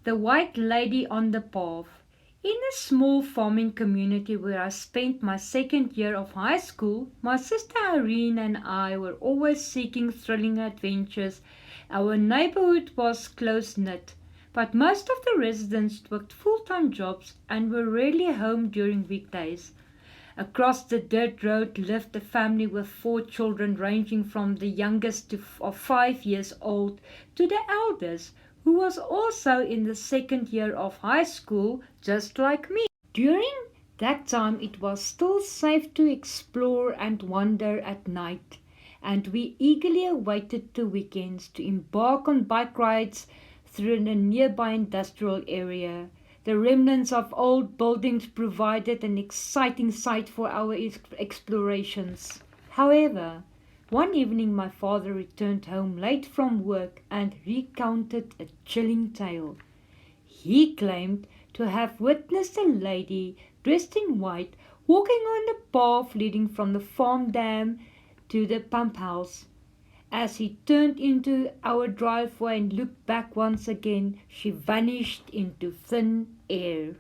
The White Lady on the Path. In a small farming community where I spent my second year of high school, my sister Irene and I were always seeking thrilling adventures. Our neighborhood was close-knit, but most of the residents worked full-time jobs and were rarely home during weekdays. Across the dirt road lived a family with 4 children ranging from the youngest of 5 years old to the eldest, who was also in the second year of high school just like me. During that time it was still safe to explore and wander at night, and we eagerly awaited the weekends to embark on bike rides through the nearby industrial area. The remnants of old buildings provided an exciting site for our explorations. However, one evening my father returned home late from work and recounted a chilling tale. He claimed to have witnessed a lady dressed in white walking on the path leading from the farm dam to the pump house. As he turned into our driveway and looked back once again, she vanished into thin air.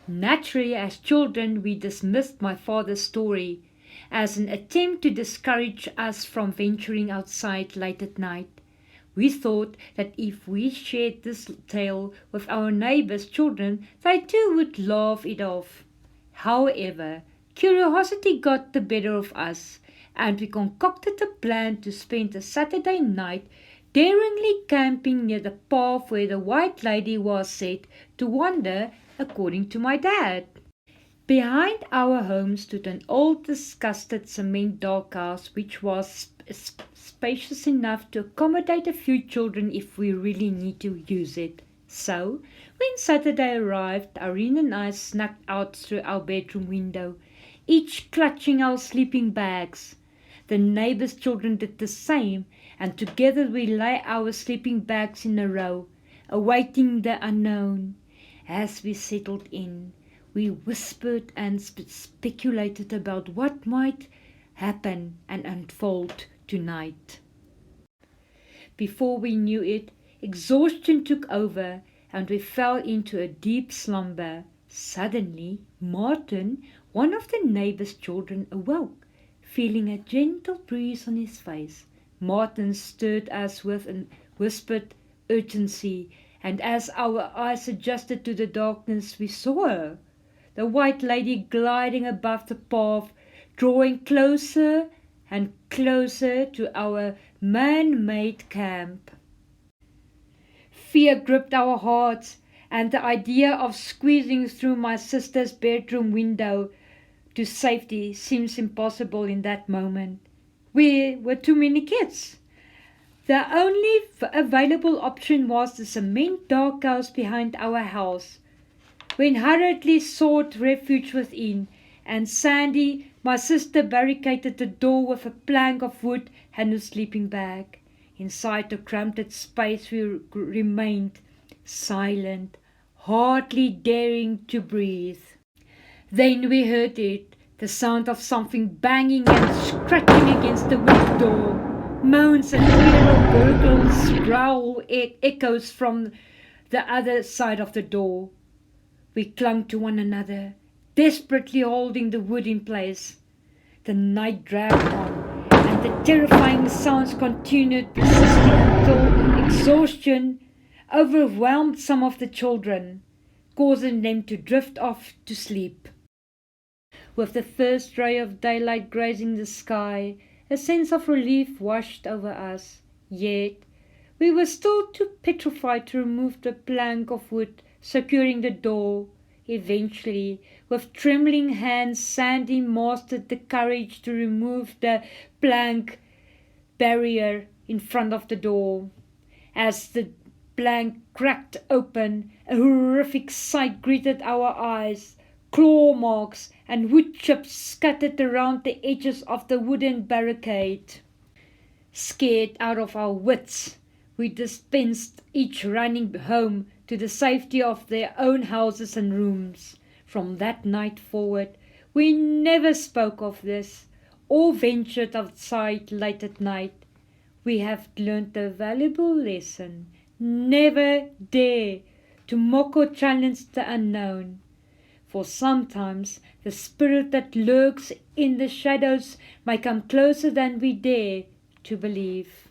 Naturally, as children, we dismissed my father's story as an attempt to discourage us from venturing outside late at night. We thought that if we shared this tale with our neighbors' children, they too would laugh it off. However, curiosity got the better of us, and we concocted a plan to spend a Saturday night daringly camping near the path where the White Lady was said to wander, according to my dad. Behind our home stood an old disgusted cement doghouse which was spacious enough to accommodate a few children if we really need to use it. So, when Saturday arrived, Irene and I snuck out through our bedroom window, each clutching our sleeping bags. The neighbors' children did the same, and together we lay our sleeping bags in a row, awaiting the unknown. As we settled in, we whispered and speculated about what might happen and unfold tonight. Before we knew it, exhaustion took over and we fell into a deep slumber. Suddenly, Martin, one of the neighbor's children, awoke, feeling a gentle breeze on his face. Martin stirred us with a whispered urgency, and as our eyes adjusted to the darkness, we saw her, the White Lady, gliding above the path, drawing closer and closer to our man-made camp. Fear gripped our hearts, and the idea of squeezing through my sister's bedroom window to safety seems impossible in that moment. We were too many kids. The only available option was the cement doghouse behind our house. We hurriedly sought refuge within, and Sandy, my sister, barricaded the door with a plank of wood and a sleeping bag. Inside the cramped space we remained, silent, hardly daring to breathe. Then we heard it, the sound of something banging and scratching against the wood door. Moans and feral gurgles growl echoes from the other side of the door. We clung to one another, desperately holding the wood in place. The night dragged on, and the terrifying sounds continued, persisting until exhaustion overwhelmed some of the children, causing them to drift off to sleep. With the first ray of daylight grazing the sky, a sense of relief washed over us. Yet we were still too petrified to remove the plank of wood securing the door. Eventually, with trembling hands, Sandy mastered the courage to remove the plank barrier in front of the door. As the plank cracked open, a horrific sight greeted our eyes. Claw marks and wood chips scattered around the edges of the wooden barricade. Scared out of our wits, we dispensed, each running home to the safety of their own houses and rooms. From that night forward, we never spoke of this or ventured outside late at night. We have learned a valuable lesson. Never dare to mock or challenge the unknown. For sometimes the spirit that lurks in the shadows may come closer than we dare to believe.